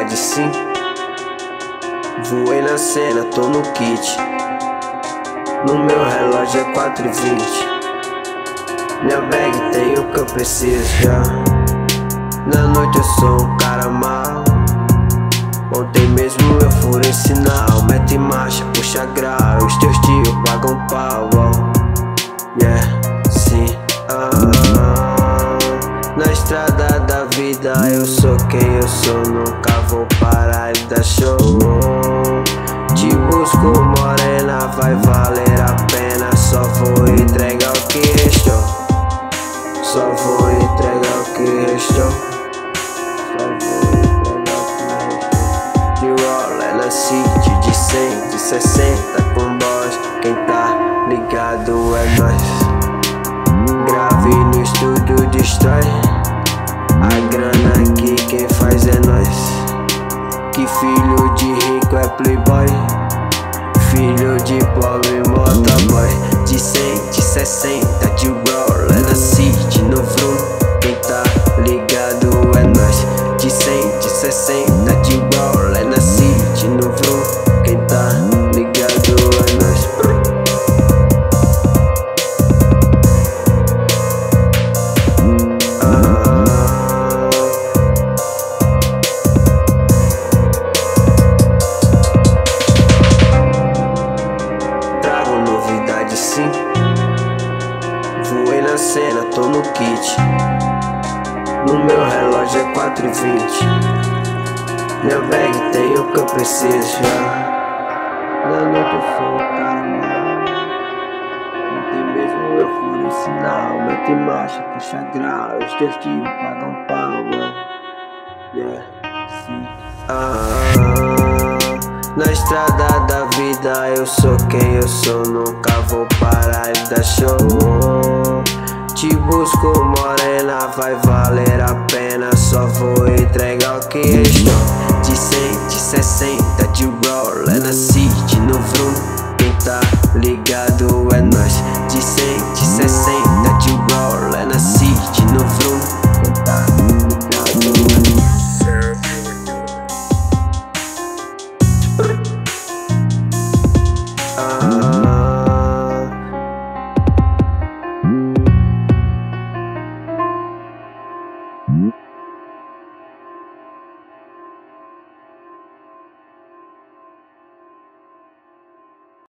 novidade sim. Voei na cena, tô no kit. No meu relógio é 4h20. Minha bag tem o que eu preciso já. Na noite eu sou um cara mau. Ontem mesmo eu furei sinal. Mete marcha, puxa grau. Os teus tios pagam pau. Yeah, sim. Na estrada da vida eu sou quem eu sou. Nunca vou parar de dar show. Te busco morena, vai valer a pena. Só vou entregar o que restou. Só vou entregar o que restou. Só vou entregar o que restou. De rola na city, de 100, de 60 com boss. Quem tá ligado é nós. Grave no estúdio, destrói. A grana aqui quem faz é nós. Que filho de rico é playboy. Filho de pobre motoboy. De 100, de 60, de roller na city, no vroom. Quem tá ligado é nós. De 100, de 60, de roller na city, no vroom. Quem tá ligado é nós. Sim. Voei na cena, tô no kit. No meu relógio é 4h20. Minha bag tem o que eu preciso já. Na noite eu sou um cara mau. Ontem mesmo eu furei sinal. Mete marcha, puxa grau. Os teus tios pagam pau. Yeah, sim. Na estrada da vida eu sou quem eu sou. Nunca vou parar de dar show. Te busco morena, vai valer a pena. Só vou entregar o que restou. De 100, de 60, de roller na city, no vroom. Quem tá ligado é nós. De 100, de 60